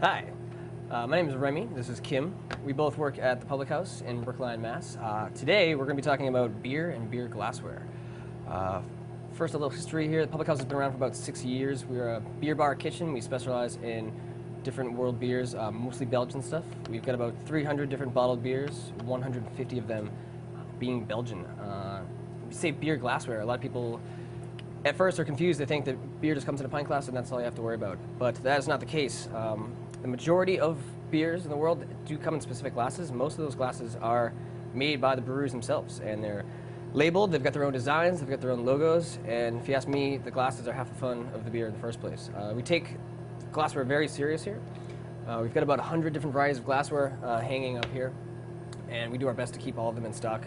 Hi, my name is Remy. This is Kim. We both work at the Public House in Brookline, Mass. Today we're going to be talking about beer and beer glassware. First, a little history here. The Public House has been around for about 6 years. We're a beer bar kitchen. We specialize in different world beers, mostly Belgian stuff. We've got about 300 different bottled beers, 150 of them being Belgian. We say beer glassware. A lot of people at first are confused. They think that beer just comes in a pint glass and that's all you have to worry about. But that is not the case. The majority of beers in the world do come in specific glasses. Most of those glasses are made by the brewers themselves, and they're labeled. They've got their own designs, they've got their own logos, and if you ask me, the glasses are half the fun of the beer in the first place. We take glassware very serious here. We've got about 100 different varieties of glassware hanging up here, and we do our best to keep all of them in stock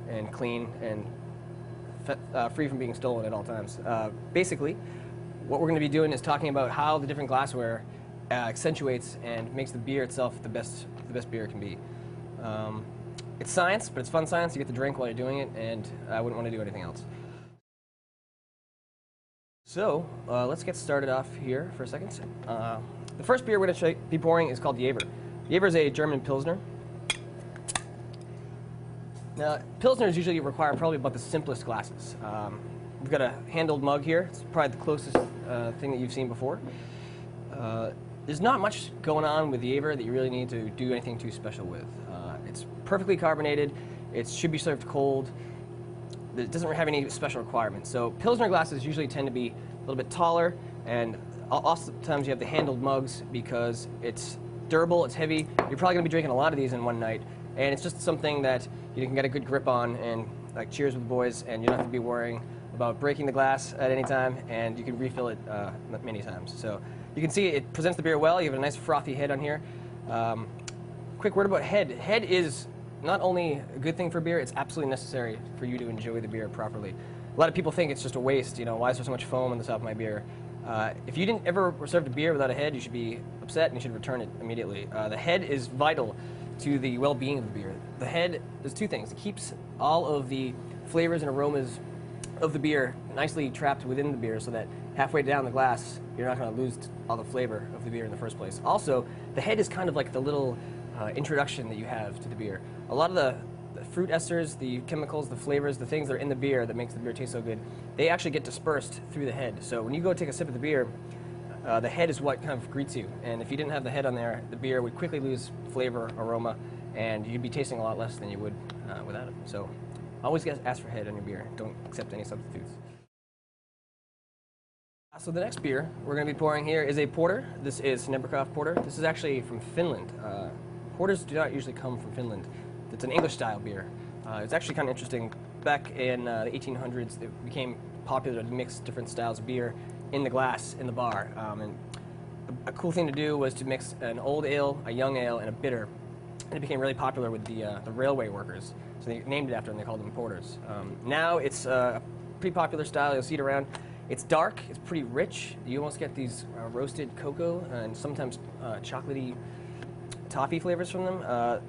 and clean and free from being stolen at all times. Basically, what we're going to be doing is talking about how the different glassware accentuates and makes the beer itself the best beer it can be. It's science, but it's fun science. You get to drink while you're doing it, and I wouldn't want to do anything else. So let's get started off here for a second. The first beer we're going to be pouring is called Jever. Jever is a German Pilsner. Now, Pilsners usually require probably about the simplest glasses. We've got a handled mug here. It's probably the closest thing that you've seen before. There's not much going on with Jever that you really need to do anything too special with. It's perfectly carbonated. It should be served cold. It doesn't have any special requirements. So Pilsner glasses usually tend to be a little bit taller, and oftentimes you have the handled mugs because it's durable, it's heavy. You're probably going to be drinking a lot of these in one night, and it's just something that you can get a good grip on and like cheers with the boys, and you don't have to be worrying about breaking the glass at any time, and you can refill it many times. So you can see it presents the beer well. You have a nice frothy head on here. Quick word about head. Head is not only a good thing for beer, it's absolutely necessary for you to enjoy the beer properly. A lot of people think it's just a waste, why is there so much foam on the top of my beer? If you didn't ever serve a beer without a head, you should be upset and you should return it immediately. The head is vital to the well-being of the beer. The head does two things. It keeps all of the flavors and aromas of the beer nicely trapped within the beer so that halfway down the glass, you're not going to lose all the flavor of the beer in the first place. Also, the head is kind of like the little introduction that you have to the beer. A lot of the fruit esters, the chemicals, the flavors, the things that are in the beer that makes the beer taste so good, they actually get dispersed through the head. So when you go take a sip of the beer, the head is what kind of greets you. And if you didn't have the head on there, the beer would quickly lose flavor, aroma, and you'd be tasting a lot less than you would without it. So always ask for head on your beer. Don't accept any substitutes. So the next beer we're going to be pouring here is a porter. This is Sinebrychoff porter. This is actually from Finland. Porters do not usually come from Finland. It's an English-style beer. It's actually kind of interesting. Back in the 1800s, it became popular to mix different styles of beer in the glass in the bar. And a cool thing to do was to mix an old ale, a young ale, and a bitter. And it became really popular with the railway workers. So they named it after them. They called them porters. Now it's a pretty popular style. You'll see it around. It's dark. It's pretty rich. You almost get these roasted cocoa and sometimes chocolatey toffee flavors from them.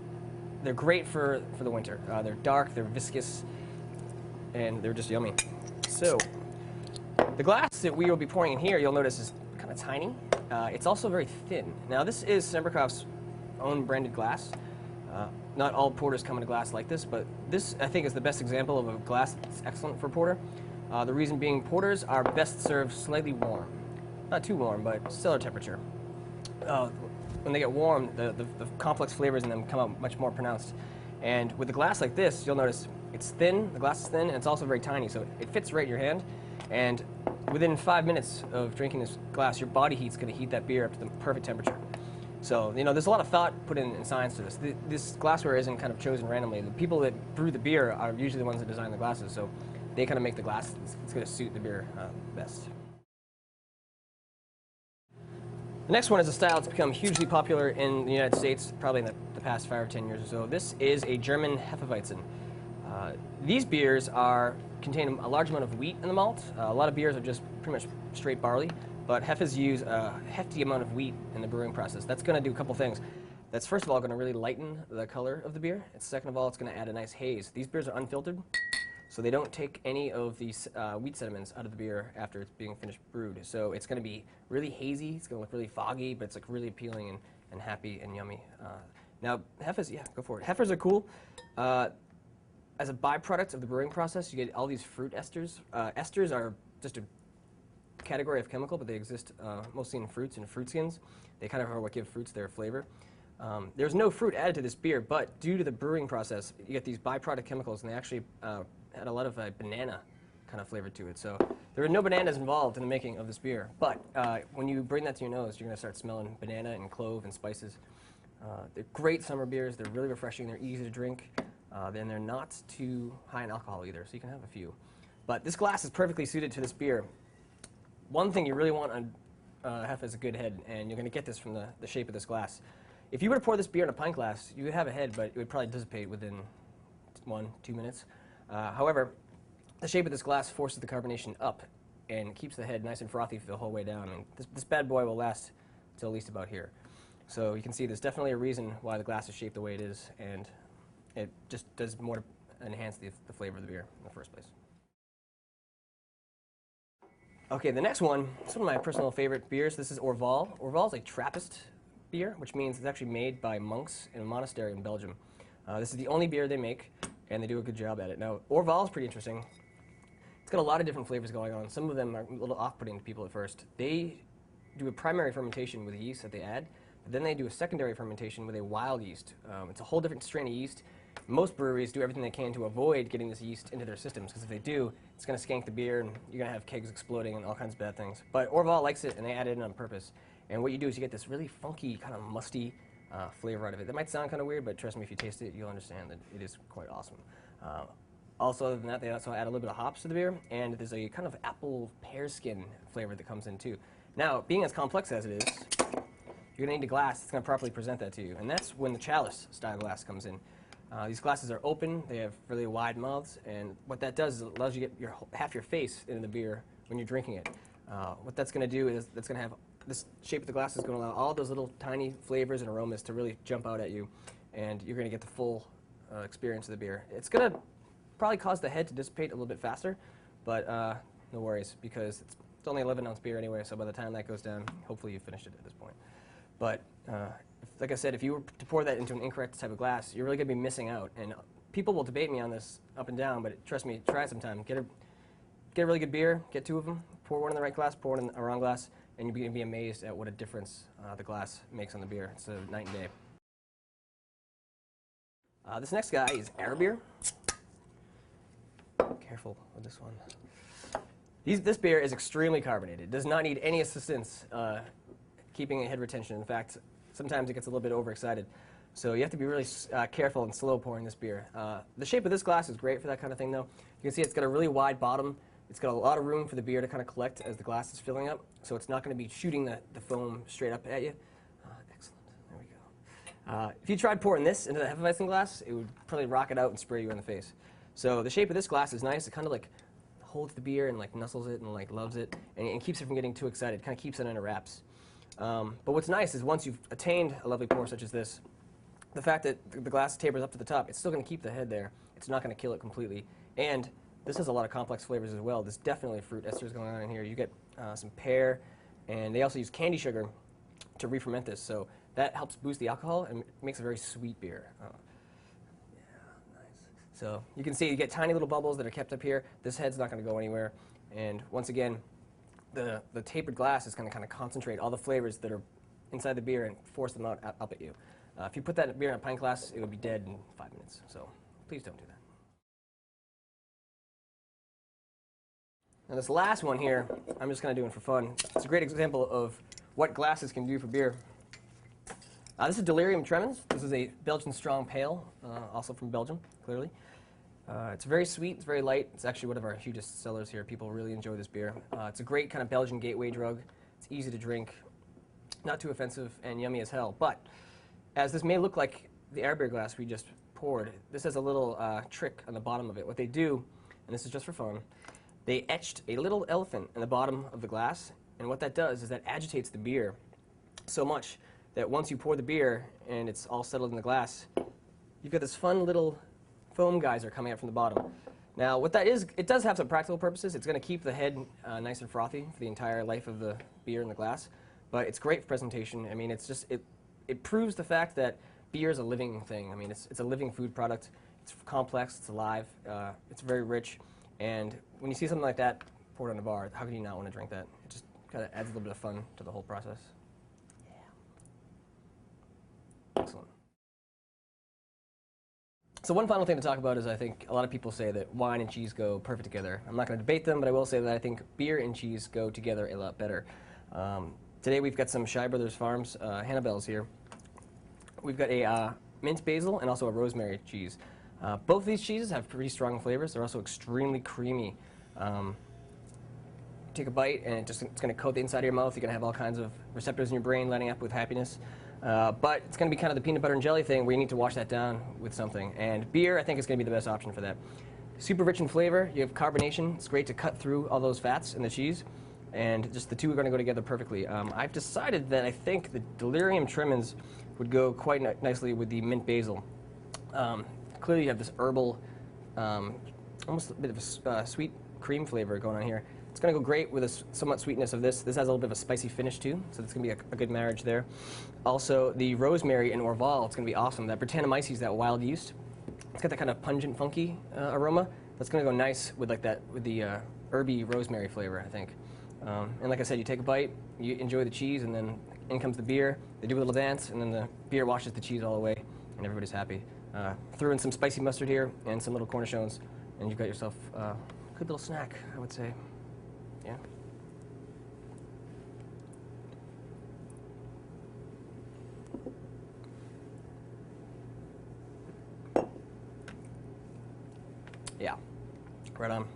They're great for the winter. They're dark, they're viscous, and they're just yummy. So, the glass that we will be pouring in here, you'll notice, is kind of tiny. It's also very thin. Now, this is Sinebrychoff's own branded glass. Not all porters come in a glass like this, but this, I think, is the best example of a glass that's excellent for porter. The reason being, porters are best served slightly warm. Not too warm, but cellar temperature. When they get warm, the complex flavors in them come out much more pronounced. And with a glass like this, you'll notice it's thin, the glass is thin, and it's also very tiny, so it fits right in your hand. And within 5 minutes of drinking this glass, your body heat's going to heat that beer up to the perfect temperature. So, there's a lot of thought put in science to this. This glassware isn't kind of chosen randomly. The people that brew the beer are usually the ones that design the glasses, so they kind of make the glass that's going to suit the beer best. The next one is a style that's become hugely popular in the United States, probably in the past 5 or 10 years or so. This is a German Hefeweizen. These beers contain a large amount of wheat in the malt. A lot of beers are just pretty much straight barley, but Hefes use a hefty amount of wheat in the brewing process. That's going to do a couple things. That's first of all going to really lighten the color of the beer. And second of all, it's going to add a nice haze. These beers are unfiltered, So they don't take any of these wheat sediments out of the beer after it's being finished brewed. So it's going to be really hazy. It's going to look really foggy, but it's like really appealing and happy and yummy. Now, Hefes, yeah, go for it. Heifers are cool. As a byproduct of the brewing process, you get all these fruit esters. Esters are just a category of chemical, but they exist mostly in fruits and fruit skins. They kind of are what give fruits their flavor. There's no fruit added to this beer, but due to the brewing process, you get these byproduct chemicals, and they actually had a lot of banana kind of flavor to it. So there are no bananas involved in the making of this beer, but when you bring that to your nose, you're going to start smelling banana and clove and spices. They're great summer beers. They're really refreshing. They're easy to drink. Then they're not too high in alcohol either, so you can have a few. But this glass is perfectly suited to this beer. One thing you really want on Hefe is a good head, and you're going to get this from the shape of this glass. If you were to pour this beer in a pint glass, you would have a head, but it would probably dissipate within 1-2 minutes. However, the shape of this glass forces the carbonation up and keeps the head nice and frothy the whole way down. And this bad boy will last till at least about here. So you can see there's definitely a reason why the glass is shaped the way it is, and it just does more to enhance the flavor of the beer in the first place. Okay, the next one is one of my personal favorite beers. This is Orval. Orval is a Trappist beer, which means it's actually made by monks in a monastery in Belgium. This is the only beer they make, and they do a good job at it. Now, Orval is pretty interesting. It's got a lot of different flavors going on. Some of them are a little off-putting to people at first. They do a primary fermentation with the yeast that they add, but then they do a secondary fermentation with a wild yeast. It's a whole different strain of yeast. Most breweries do everything they can to avoid getting this yeast into their systems, because if they do, it's going to skank the beer, and you're going to have kegs exploding and all kinds of bad things. But Orval likes it, and they add it in on purpose. And what you do is you get this really funky, kind of musty flavor out of it. That might sound kind of weird, but trust me, if you taste it, you'll understand that it is quite awesome. Also, other than that, they also add a little bit of hops to the beer, and there's a kind of apple pear skin flavor that comes in too. Now, being as complex as it is, you're going to need a glass that's going to properly present that to you, and that's when the Chalice style glass comes in. These glasses are open, they have really wide mouths, and what that does is it allows you to get half your face into the beer when you're drinking it. What that's going to do is that's going to have this shape of the glass is going to allow all those little tiny flavors and aromas to really jump out at you, and you're going to get the full experience of the beer. It's going to probably cause the head to dissipate a little bit faster, but no worries, because it's only 11-ounce beer anyway, so by the time that goes down, hopefully you finished it at this point. But like I said, if you were to pour that into an incorrect type of glass, you're really going to be missing out. And people will debate me on this up and down, but trust me, try it sometime. Get a really good beer, get 2 of them, pour one in the right glass, pour one in the wrong glass, and you're going to be amazed at what a difference the glass makes on the beer. It's a night and day. This next guy is air beer. Careful with this one. This beer is extremely carbonated. It does not need any assistance keeping a head retention. In fact, sometimes it gets a little bit overexcited. So you have to be really careful and slow pouring this beer. The shape of this glass is great for that kind of thing, though. You can see it's got a really wide bottom. It's got a lot of room for the beer to kind of collect as the glass is filling up. So it's not going to be shooting the foam straight up at you. Excellent. There we go. If you tried pouring this into the Hefeweizen glass, it would probably rock it out and spray you in the face. So the shape of this glass is nice. It kind of like holds the beer and like nuzzles it and like loves it, and keeps it from getting too excited. Kind of keeps it under wraps. But what's nice is once you've attained a lovely pour such as this, the fact that the glass tapers up to the top, it's still going to keep the head there. It's not going to kill it completely. And this has a lot of complex flavors as well. There's definitely fruit esters going on in here. You get some pear, and they also use candy sugar to re-ferment this. So that helps boost the alcohol and makes a very sweet beer. Yeah, nice. So you can see you get tiny little bubbles that are kept up here. This head's not going to go anywhere. And once again, the tapered glass is going to kind of concentrate all the flavors that are inside the beer and force them out up at you. If you put that beer in a pint glass, it would be dead in 5 minutes. So please don't do that. Now this last one here, I'm just kind of doing for fun. It's a great example of what glasses can do for beer. This is Delirium Tremens. This is a Belgian strong pale, also from Belgium, clearly. It's very sweet, it's very light. It's actually one of our hugest sellers here. People really enjoy this beer. It's a great kind of Belgian gateway drug. It's easy to drink, not too offensive, and yummy as hell. But as this may look like the air beer glass we just poured, this has a little trick on the bottom of it. What they do, and this is just for fun, they etched a little elephant in the bottom of the glass, and what that does is that agitates the beer so much that once you pour the beer and it's all settled in the glass, you've got this fun little foam geyser coming out from the bottom. Now, what that is, it does have some practical purposes. It's going to keep the head nice and frothy for the entire life of the beer in the glass, but it's great for presentation. I mean, it's just, it proves the fact that beer is a living thing. I mean, it's a living food product. It's complex, it's alive, it's very rich, and when you see something like that poured on a bar, how can you not want to drink that? It just kind of adds a little bit of fun to the whole process. Yeah. Excellent. So one final thing to talk about is I think a lot of people say that wine and cheese go perfect together. I'm not going to debate them, but I will say that I think beer and cheese go together a lot better. Today we've got some Shai Brothers Farms Hannibals here. We've got a mint basil and also a rosemary cheese. Both of these cheeses have pretty strong flavors. They're also extremely creamy. Take a bite, and it's going to coat the inside of your mouth. You're going to have all kinds of receptors in your brain lighting up with happiness. But it's going to be kind of the peanut butter and jelly thing where you need to wash that down with something. And beer, I think, is going to be the best option for that. Super rich in flavor. You have carbonation. It's great to cut through all those fats in the cheese. And just the two are going to go together perfectly. I've decided that I think the Delirium Tremens would go quite nicely with the mint basil. Clearly you have this herbal, almost a bit of a sweet cream flavor going on here. It's going to go great with a somewhat sweetness of this. This has a little bit of a spicy finish too, so it's going to be a good marriage there. Also, the rosemary and Orval, it's going to be awesome. That Brettanomyces, that wild yeast, it's got that kind of pungent, funky aroma. That's going to go nice with like that, with the herby rosemary flavor, I think. And like I said, you take a bite, you enjoy the cheese, and then in comes the beer. They do a little dance, and then the beer washes the cheese all away, and everybody's happy. Threw in some spicy mustard here and some little cornichons, and you've got yourself a good little snack, I would say. Yeah. Yeah. Right on.